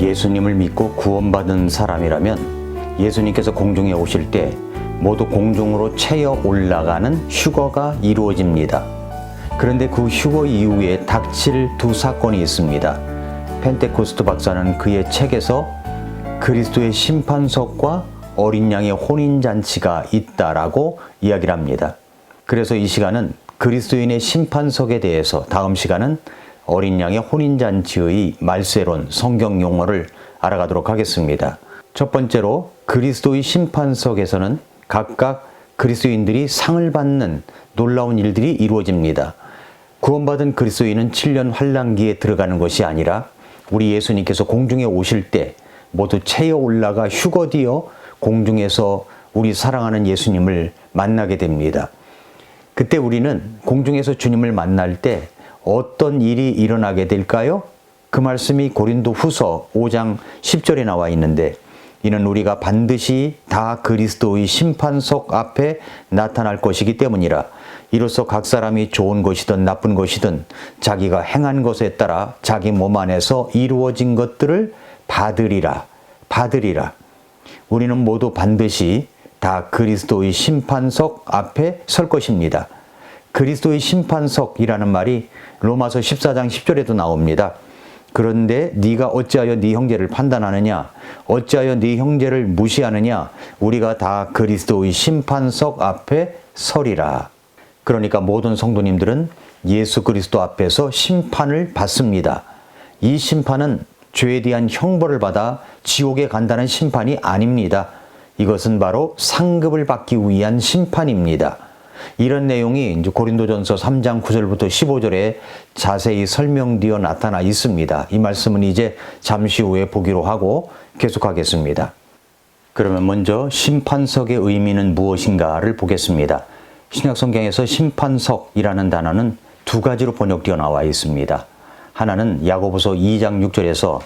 예수님을 믿고 구원받은 사람이라면 예수님께서 공중에 오실 때 모두 공중으로 채여 올라가는 휴거가 이루어집니다. 그런데 그 휴거 이후에 닥칠 두 사건이 있습니다. 펜테코스트 박사는 그의 책에서 그리스도의 심판석과 어린 양의 혼인잔치가 있다라고 이야기를 합니다. 그래서 이 시간은 그리스도인의 심판석에 대해서, 다음 시간은 어린 양의 혼인잔치의 말세론, 성경 용어를 알아가도록 하겠습니다. 첫 번째로 그리스도의 심판석에서는 각각 그리스도인들이 상을 받는 놀라운 일들이 이루어집니다. 구원받은 그리스도인은 7년 환난기에 들어가는 것이 아니라 우리 예수님께서 공중에 오실 때 모두 채여 올라가 휴거되어 공중에서 우리 사랑하는 예수님을 만나게 됩니다. 그때 우리는 공중에서 주님을 만날 때 어떤 일이 일어나게 될까요? 그 말씀이 고린도 후서 5장 10절에 나와 있는데, 이는 우리가 반드시 다 그리스도의 심판석 앞에 나타날 것이기 때문이라. 이로써 각 사람이 좋은 것이든 나쁜 것이든 자기가 행한 것에 따라 자기 몸 안에서 이루어진 것들을 받으리라. 우리는 모두 반드시 다 그리스도의 심판석 앞에 설 것입니다. 그리스도의 심판석이라는 말이 로마서 14장 10절에도 나옵니다. 그런데 네가 어찌하여 네 형제를 판단하느냐? 어찌하여 네 형제를 무시하느냐? 우리가 다 그리스도의 심판석 앞에 서리라. 그러니까 모든 성도님들은 예수 그리스도 앞에서 심판을 받습니다. 이 심판은 죄에 대한 형벌을 받아 지옥에 간다는 심판이 아닙니다. 이것은 바로 상급을 받기 위한 심판입니다. 이런 내용이 이제 고린도전서 3장 9절부터 15절에 자세히 설명되어 나타나 있습니다. 이 말씀은 이제 잠시 후에 보기로 하고 계속하겠습니다. 그러면 먼저 심판석의 의미는 무엇인가를 보겠습니다. 신약성경에서 심판석이라는 단어는 두 가지로 번역되어 나와 있습니다. 하나는 야고보서 2장 6절에서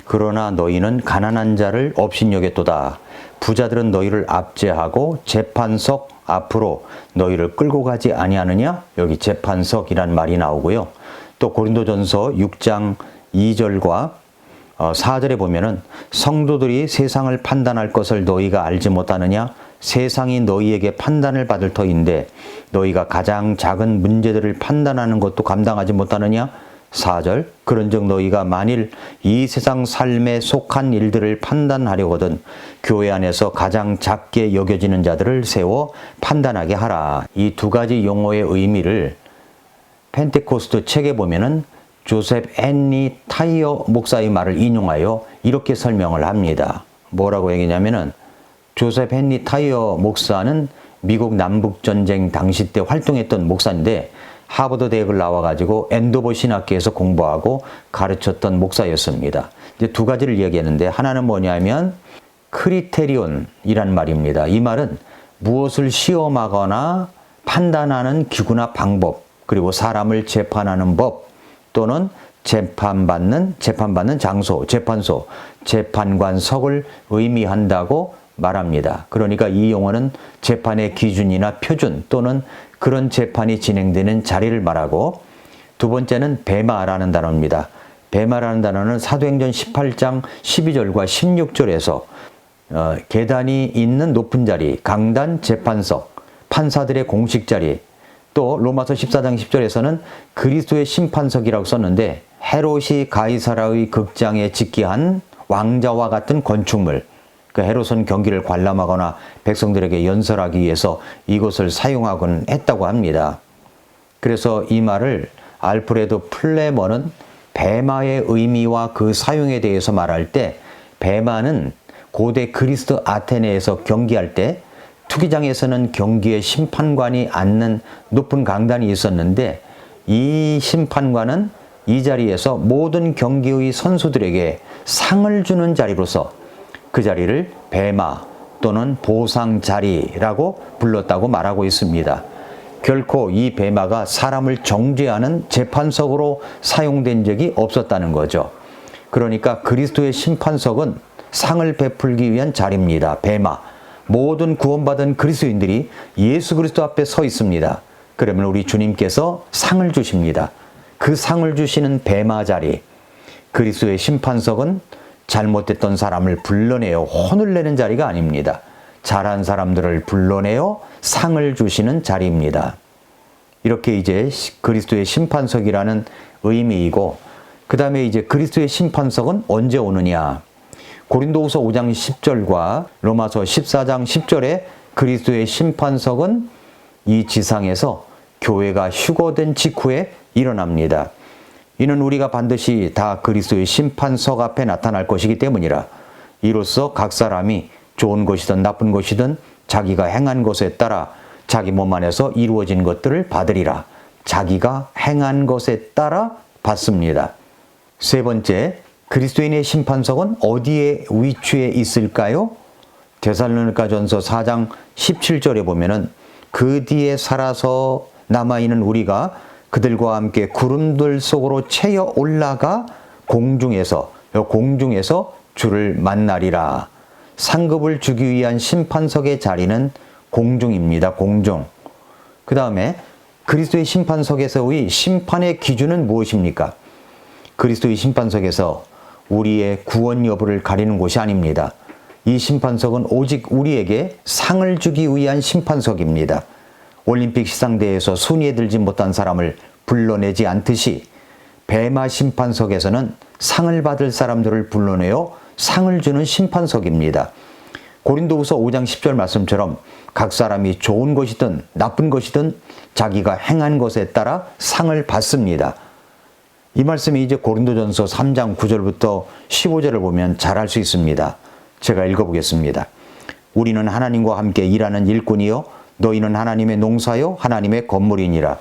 그러나 너희는 가난한 자를 업신여겼도다. 부자들은 너희를 압제하고 재판석 앞으로 너희를 끌고 가지 아니하느냐? 여기 재판석이란 말이 나오고요. 또 고린도전서 6장 2절과 4절에 보면은 성도들이 세상을 판단할 것을 너희가 알지 못하느냐? 세상이 너희에게 판단을 받을 터인데 너희가 가장 작은 문제들을 판단하는 것도 감당하지 못하느냐? 4절 그런즉 너희가 만일 이 세상 삶에 속한 일들을 판단하려거든 교회 안에서 가장 작게 여겨지는 자들을 세워 판단하게 하라. 이 두 가지 용어의 의미를 펜테코스트 책에 보면은 조셉 헨리 타이어 목사의 말을 인용하여 이렇게 설명을 합니다. 뭐라고 얘기냐면은 조셉 헨리 타이어 목사는 미국 남북전쟁 당시 때 활동했던 목사인데 하버드 대학을 나와가지고 엔도버 신학교에서 공부하고 가르쳤던 목사였습니다. 이제 두 가지를 이야기했는데 하나는 뭐냐면 크리테리온이란 말입니다. 이 말은 무엇을 시험하거나 판단하는 기구나 방법, 그리고 사람을 재판하는 법 또는 재판받는 장소, 재판소, 재판관석을 의미한다고 말합니다. 그러니까 이 용어는 재판의 기준이나 표준 또는 그런 재판이 진행되는 자리를 말하고, 두 번째는 베마라는 단어입니다. 베마라는 단어는 사도행전 18장 12절과 16절에서 계단이 있는 높은 자리, 강단, 재판석, 판사들의 공식 자리, 또 로마서 14장 10절에서는 그리스도의 심판석이라고 썼는데 헤롯이 가이사라의 극장에 짓게 한 왕자와 같은 건축물, 그 헤롯은 경기를 관람하거나 백성들에게 연설하기 위해서 이것을 사용하곤 했다고 합니다. 그래서 이 말을 알프레드 플레머는 베마의 의미와 그 사용에 대해서 말할 때, 베마는 고대 그리스 아테네에서 경기할 때 투기장에서는 경기의 심판관이 앉는 높은 강단이 있었는데, 이 심판관은 이 자리에서 모든 경기의 선수들에게 상을 주는 자리로서 그 자리를 베마 또는 보상 자리라고 불렀다고 말하고 있습니다. 결코 이 베마가 사람을 정죄하는 재판석으로 사용된 적이 없었다는 거죠. 그러니까 그리스도의 심판석은 상을 베풀기 위한 자리입니다. 베마. 모든 구원받은 그리스도인들이 예수 그리스도 앞에 서 있습니다. 그러면 우리 주님께서 상을 주십니다. 그 상을 주시는 베마 자리, 그리스도의 심판석은 잘못됐던 사람을 불러내어 혼을 내는 자리가 아닙니다. 잘한 사람들을 불러내어 상을 주시는 자리입니다. 이렇게 이제 그리스도의 심판석이라는 의미이고, 그 다음에 이제 그리스도의 심판석은 언제 오느냐? 고린도후서 5장 10절과 로마서 14장 10절에 그리스도의 심판석은 이 지상에서 교회가 휴거된 직후에 일어납니다. 이는 우리가 반드시 다 그리스도의 심판석 앞에 나타날 것이기 때문이라. 이로써 각 사람이 좋은 것이든 나쁜 것이든 자기가 행한 것에 따라 자기 몸 안에서 이루어진 것들을 받으리라. 자기가 행한 것에 따라 받습니다. 세 번째, 그리스도인의 심판석은 어디에 위치해 있을까요? 데살로니가전서 4장 17절에 보면은 그 뒤에 살아서 남아있는 우리가 그들과 함께 구름들 속으로 채여 올라가 공중에서 주를 만나리라. 상급을 주기 위한 심판석의 자리는 공중입니다. 공중. 그 다음에 그리스도의 심판석에서의 심판의 기준은 무엇입니까? 그리스도의 심판석에서 우리의 구원 여부를 가리는 곳이 아닙니다. 이 심판석은 오직 우리에게 상을 주기 위한 심판석입니다. 올림픽 시상대에서 순위에 들지 못한 사람을 불러내지 않듯이 베마 심판석에서는 상을 받을 사람들을 불러내어 상을 주는 심판석입니다. 고린도후서 5장 10절 말씀처럼 각 사람이 좋은 것이든 나쁜 것이든 자기가 행한 것에 따라 상을 받습니다. 이 말씀이 이제 고린도전서 3장 9절부터 15절을 보면 잘 알 수 있습니다. 제가 읽어보겠습니다. 우리는 하나님과 함께 일하는 일꾼이요 너희는 하나님의 농사요 하나님의 건물이니라.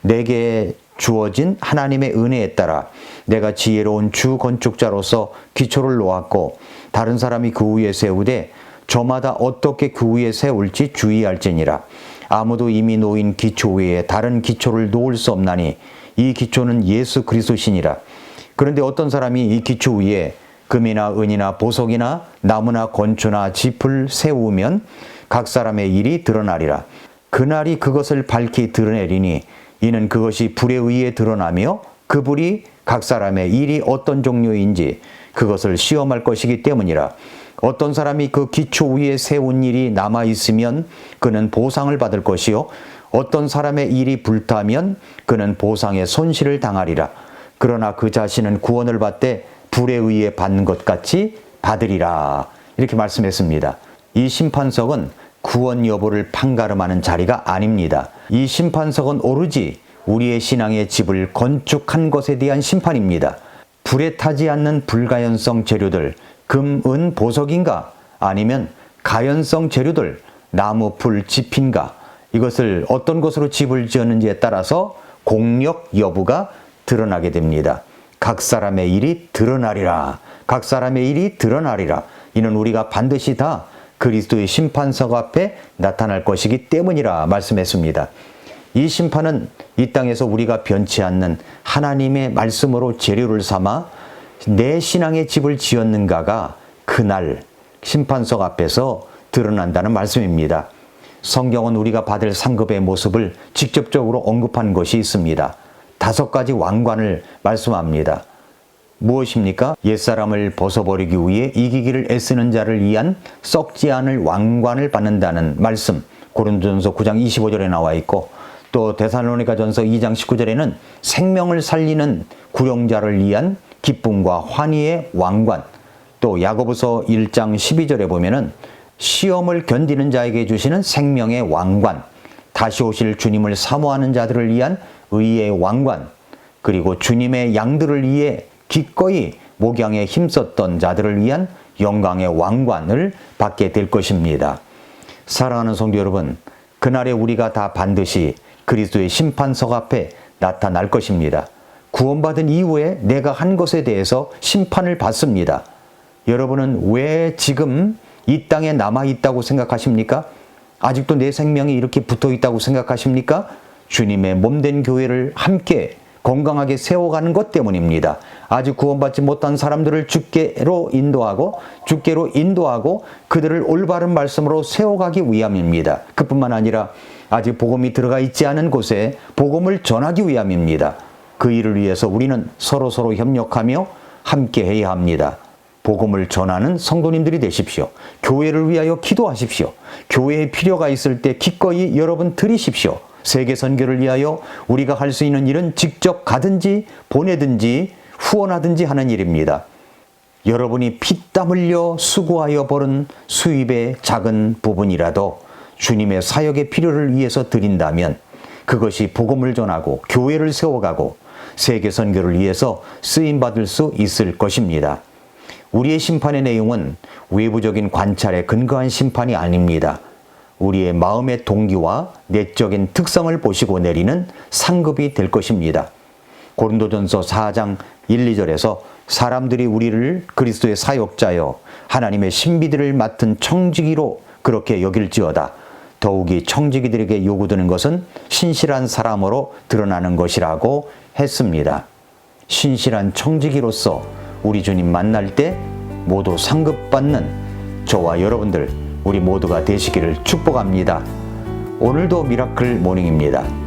내게 주어진 하나님의 은혜에 따라 내가 지혜로운 주 건축자로서 기초를 놓았고 다른 사람이 그 위에 세우되 저마다 어떻게 그 위에 세울지 주의할지니라. 아무도 이미 놓인 기초 위에 다른 기초를 놓을 수 없나니 이 기초는 예수 그리스도시니라. 그런데 어떤 사람이 이 기초 위에 금이나 은이나 보석이나 나무나 건초나 짚을 세우면 각 사람의 일이 드러나리라. 그날이 그것을 밝히 드러내리니 이는 그것이 불에 의해 드러나며 그 불이 각 사람의 일이 어떤 종류인지 그것을 시험할 것이기 때문이라. 어떤 사람이 그 기초 위에 세운 일이 남아있으면 그는 보상을 받을 것이요 어떤 사람의 일이 불타면 그는 보상의 손실을 당하리라. 그러나 그 자신은 구원을 받되 불에 의해 받는 것 같이 받으리라. 이렇게 말씀했습니다. 이 심판석은 구원 여부를 판가름하는 자리가 아닙니다. 이 심판석은 오로지 우리의 신앙의 집을 건축한 것에 대한 심판입니다. 불에 타지 않는 불가연성 재료들, 금, 은, 보석인가? 아니면 가연성 재료들, 나무, 풀, 짚인가? 이것을 어떤 것으로 집을 지었는지에 따라서 공력 여부가 드러나게 됩니다. 각 사람의 일이 드러나리라. 각 사람의 일이 드러나리라. 이는 우리가 반드시 다 그리스도의 심판석 앞에 나타날 것이기 때문이라 말씀했습니다. 이 심판은 이 땅에서 우리가 변치 않는 하나님의 말씀으로 재료를 삼아 내 신앙의 집을 지었는가가 그날 심판석 앞에서 드러난다는 말씀입니다. 성경은 우리가 받을 상급의 모습을 직접적으로 언급한 것이 있습니다. 5가지 왕관을 말씀합니다. 무엇입니까? 옛사람을 벗어버리기 위해 이기기를 애쓰는 자를 위한 썩지 않을 왕관을 받는다는 말씀, 고린도전서 9장 25절에 나와 있고, 또 데살로니가전서 2장 19절에는 생명을 살리는 구령자를 위한 기쁨과 환희의 왕관, 또 야고보서 1장 12절에 보면은 시험을 견디는 자에게 주시는 생명의 왕관, 다시 오실 주님을 사모하는 자들을 위한 의의 왕관, 그리고 주님의 양들을 위해 기꺼이 목양에 힘썼던 자들을 위한 영광의 왕관을 받게 될 것입니다. 사랑하는 성도 여러분, 그날에 우리가 다 반드시 그리스도의 심판석 앞에 나타날 것입니다. 구원받은 이후에 내가 한 것에 대해서 심판을 받습니다. 여러분은 왜 지금 이 땅에 남아있다고 생각하십니까? 아직도 내 생명이 이렇게 붙어있다고 생각하십니까? 주님의 몸된 교회를 함께 건강하게 세워가는 것 때문입니다. 아직 구원받지 못한 사람들을 주께로 인도하고 그들을 올바른 말씀으로 세워가기 위함입니다. 그뿐만 아니라 아직 복음이 들어가 있지 않은 곳에 복음을 전하기 위함입니다. 그 일을 위해서 우리는 서로 협력하며 함께 해야 합니다. 복음을 전하는 성도님들이 되십시오. 교회를 위하여 기도하십시오. 교회에 필요가 있을 때 기꺼이 여러분 드리십시오. 세계 선교를 위하여 우리가 할 수 있는 일은 직접 가든지 보내든지 후원하든지 하는 일입니다. 여러분이 피땀 흘려 수고하여 벌은 수입의 작은 부분이라도 주님의 사역의 필요를 위해서 드린다면 그것이 복음을 전하고 교회를 세워가고 세계 선교를 위해서 쓰임받을 수 있을 것입니다. 우리의 심판의 내용은 외부적인 관찰에 근거한 심판이 아닙니다. 우리의 마음의 동기와 내적인 특성을 보시고 내리는 상급이 될 것입니다. 고린도전서 4장 1, 2절에서 사람들이 우리를 그리스도의 사역자여 하나님의 신비들을 맡은 청지기로 그렇게 여길지어다. 더욱이 청지기들에게 요구되는 것은 신실한 사람으로 드러나는 것이라고 했습니다. 신실한 청지기로서 우리 주님 만날 때 모두 상급받는 저와 여러분들 우리 모두가 되시기를 축복합니다. 오늘도 미라클 모닝입니다.